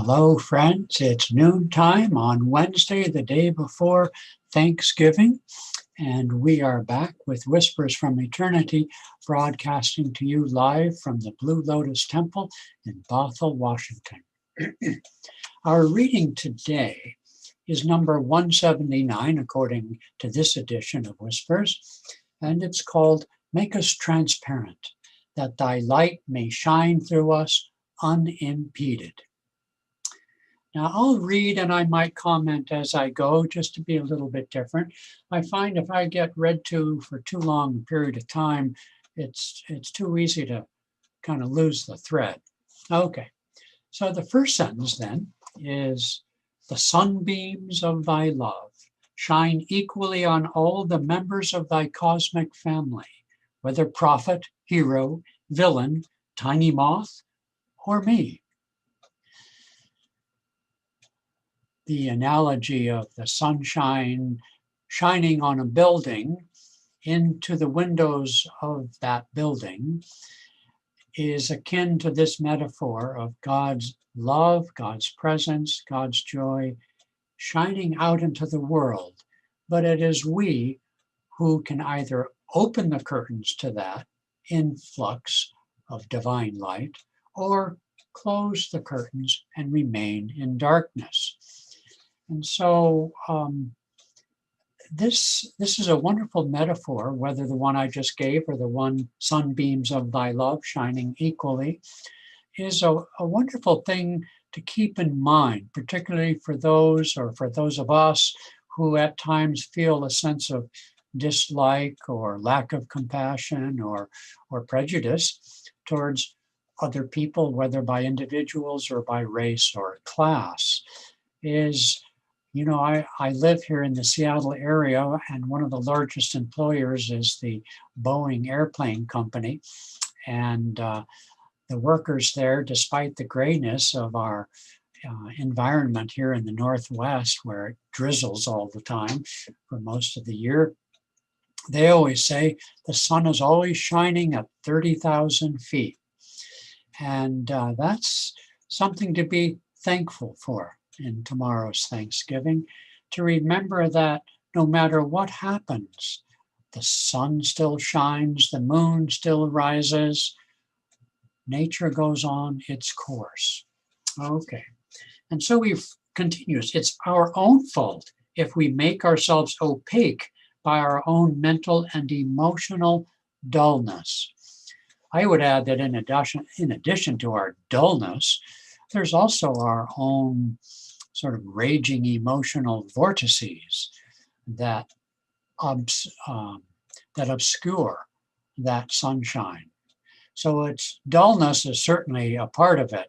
Hello, friends. It's noontime on Wednesday, the day before Thanksgiving, and we are back with Whispers from Eternity, broadcasting to you live from the Blue Lotus Temple in Bothell, Washington. Our reading today is number 179, according to this edition of Whispers, and it's called Make Us Transparent, that Thy Light may shine through us unimpeded. Now, I'll read and I might comment as I go, just to be a little bit different. I find if I get read to for too long a period of time, it's too easy to kind of lose the thread. Okay, so the first sentence then is, the sunbeams of thy love shine equally on all the members of thy cosmic family, whether prophet, hero, villain, tiny moth, or me. The analogy of the sunshine shining on a building into the windows of that building is akin to this metaphor of God's love, God's presence, God's joy shining out into the world. But it is we who can either open the curtains to that influx of divine light or close the curtains and remain in darkness. And so this is a wonderful metaphor, whether the one I just gave or the one sunbeams of thy love shining equally, is a wonderful thing to keep in mind, particularly for those of us who at times feel a sense of dislike or lack of compassion or prejudice towards other people, whether by individuals or by race or class. I live here in the Seattle area, and one of the largest employers is the Boeing airplane company. And the workers there, despite the grayness of our environment here in the Northwest, where it drizzles all the time for most of the year, they always say the sun is always shining at 30,000 feet. And that's something to be thankful for in tomorrow's Thanksgiving, to remember that no matter what happens, the sun still shines, the moon still rises, nature goes on its course. Okay, and so he continues, it's our own fault if we make ourselves opaque by our own mental and emotional dullness. I would add that in addition to our dullness, there's also our own sort of raging emotional vortices that obscure that sunshine. So its dullness is certainly a part of it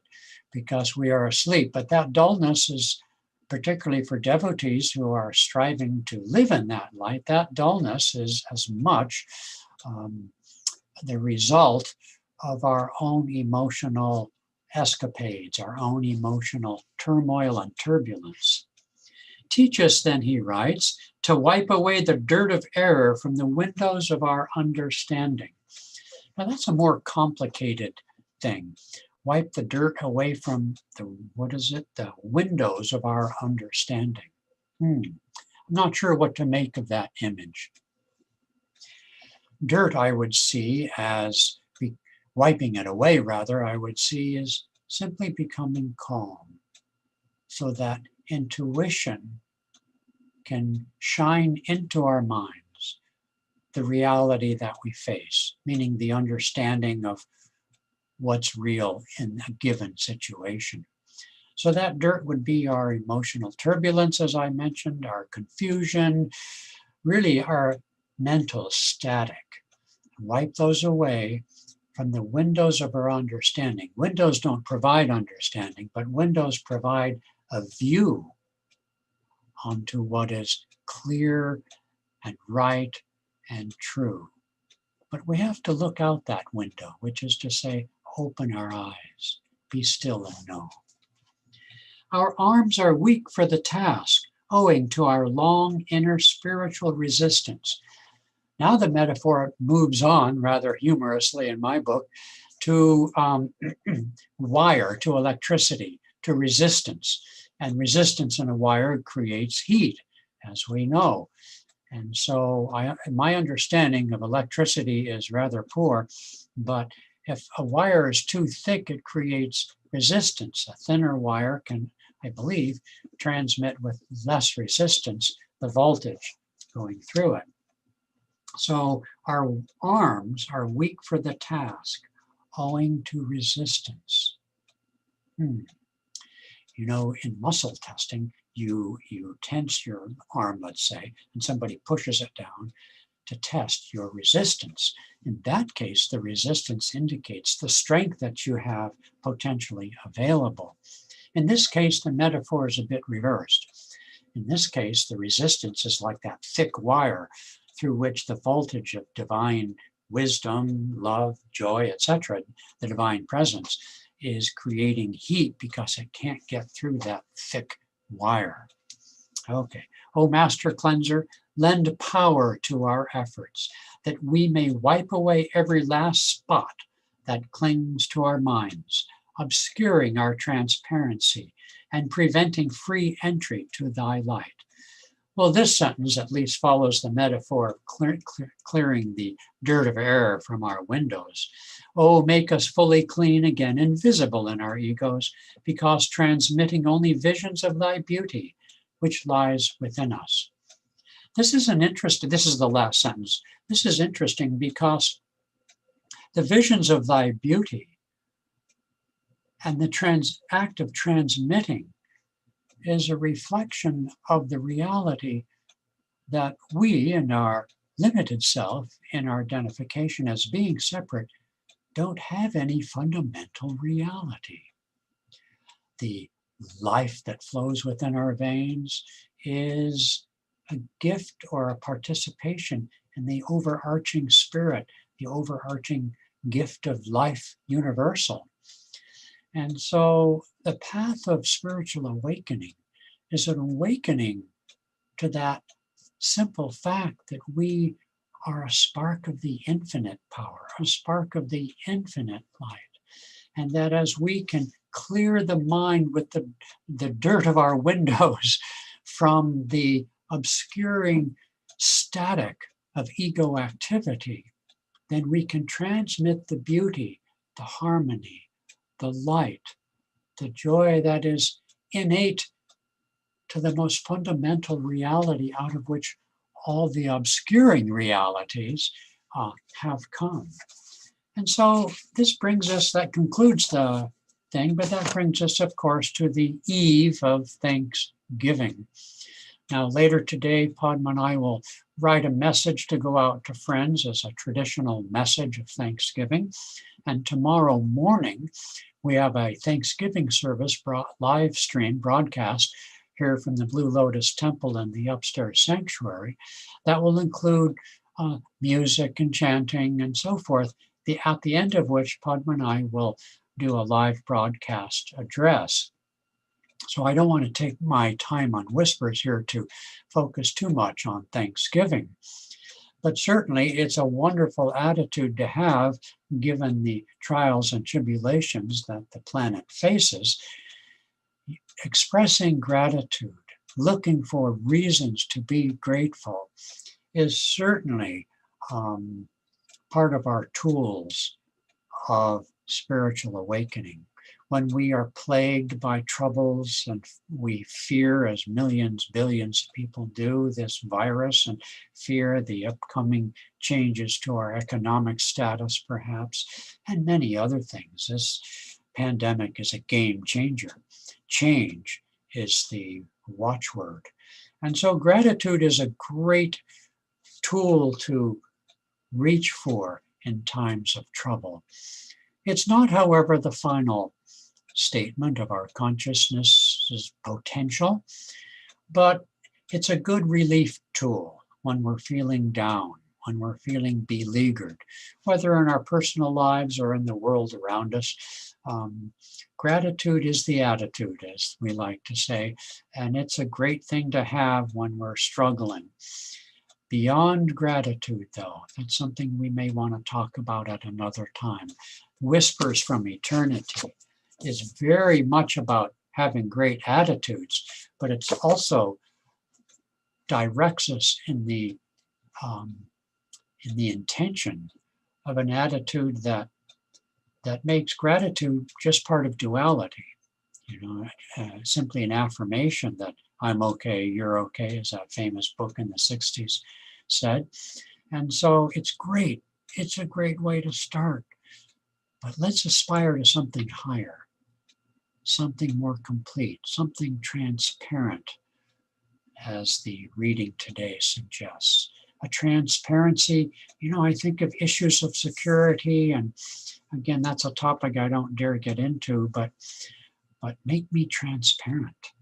because we are asleep, but that dullness is particularly for devotees who are striving to live in that light. That dullness is as much the result of our own emotional escapades, our own emotional turmoil and turbulence. Teach us, then, he writes, to wipe away the dirt of error from the windows of our understanding. Now, that's a more complicated thing. Wipe the dirt away from the windows of our understanding. I'm not sure what to make of that image. Dirt, I would see as wiping it away, rather, I would see as simply becoming calm so that intuition can shine into our minds the reality that we face, meaning the understanding of what's real in a given situation. So that dirt would be our emotional turbulence, as I mentioned, our confusion, really our mental static. Wipe those away from the windows of our understanding. Windows don't provide understanding, but windows provide a view onto what is clear and right and true. But we have to look out that window, which is to say, open our eyes, be still and know. Our arms are weak for the task, owing to our long inner spiritual resistance. Now the metaphor moves on, rather humorously in my book, to wire, to electricity, to resistance. And resistance in a wire creates heat, as we know. And so my understanding of electricity is rather poor, but if a wire is too thick, it creates resistance. A thinner wire can, I believe, transmit with less resistance the voltage going through it. So our arms are weak for the task owing to resistance. You know, in muscle testing, you tense your arm, let's say, and somebody pushes it down to test your resistance. In that case, the resistance indicates the strength that you have potentially available. In this case, the metaphor is a bit reversed. In this case, the resistance is like that thick wire through which the voltage of divine wisdom, love, joy, etc., the divine presence, is creating heat because it can't get through that thick wire. Okay. O Master Cleanser, lend power to our efforts, that we may wipe away every last spot that clings to our minds, obscuring our transparency and preventing free entry to thy light. Well, this sentence at least follows the metaphor of clearing the dirt of error from our windows. Oh, make us fully clean again, invisible in our egos, because transmitting only visions of thy beauty, which lies within us. This is the last sentence. This is interesting because the visions of thy beauty and the act of transmitting is a reflection of the reality that we, in our limited self, in our identification as being separate, don't have any fundamental reality. The life that flows within our veins is a gift or a participation in the overarching spirit, the overarching gift of life universal. And so the path of spiritual awakening is an awakening to that simple fact that we are a spark of the infinite power, a spark of the infinite light. And that as we can clear the mind with the dirt of our windows from the obscuring static of ego activity, then we can transmit the beauty, the harmony, the light, the joy that is innate to the most fundamental reality out of which all the obscuring realities have come. And so this brings us, that concludes the thing, but that brings us, of course, to the eve of Thanksgiving. Now, later today, Padma and I will write a message to go out to friends as a traditional message of Thanksgiving. And tomorrow morning, we have a Thanksgiving service live stream broadcast here from the Blue Lotus Temple in the upstairs sanctuary that will include music and chanting and so forth, at the end of which Padma and I will do a live broadcast address. So I don't want to take my time on whispers here to focus too much on Thanksgiving. But certainly it's a wonderful attitude to have given the trials and tribulations that the planet faces. Expressing gratitude, looking for reasons to be grateful is certainly part of our tools of spiritual awakening. When we are plagued by troubles and we fear, as millions, billions of people do, this virus, and fear the upcoming changes to our economic status, perhaps, and many other things. This pandemic is a game changer. Change is the watchword. And so gratitude is a great tool to reach for in times of trouble. It's not, however, the final statement of our consciousness's potential, but it's a good relief tool when we're feeling down, when we're feeling beleaguered, whether in our personal lives or in the world around us. Gratitude is the attitude, as we like to say, and it's a great thing to have when we're struggling. Beyond gratitude, though, that's something we may want to talk about at another time. Whispers from Eternity is very much about having great attitudes, but it's also directs us in the intention of an attitude that makes gratitude just part of duality. Simply an affirmation that I'm okay, you're okay, as that famous book in the 60s said. And so it's great. It's a great way to start. But let's aspire to something higher, something more complete, something transparent, as the reading today suggests. A transparency, I think of issues of security, and again, that's a topic I don't dare get into, but make me transparent.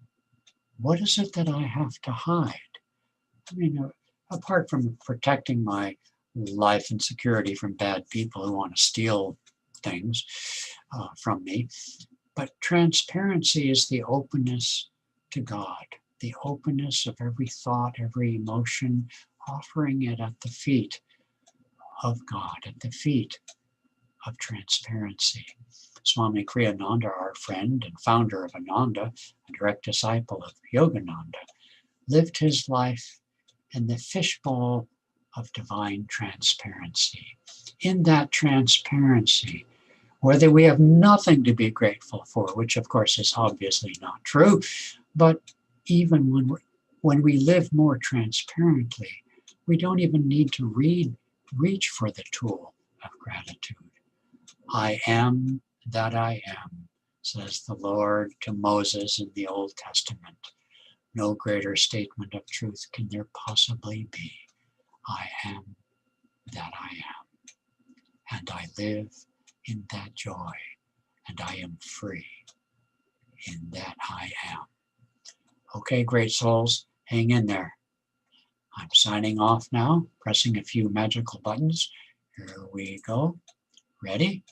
What is it that I have to hide? Apart from protecting my life and security from bad people who want to steal things from me, but transparency is the openness to God, the openness of every thought, every emotion, offering it at the feet of God, at the feet of transparency. Swami Kriyananda, our friend and founder of Ananda, a direct disciple of Yogananda, lived his life in the fishbowl of divine transparency. In that transparency, whether we have nothing to be grateful for, which of course is obviously not true, but even when we live more transparently, we don't even need to reach for the tool of gratitude. I am that I am, says the Lord to Moses in the Old Testament. No greater statement of truth can there possibly be. I am that I am, and I live in that joy, and I am free in that I am. Okay, great souls, hang in there. I'm signing off now, pressing a few magical buttons. Here we go. Ready?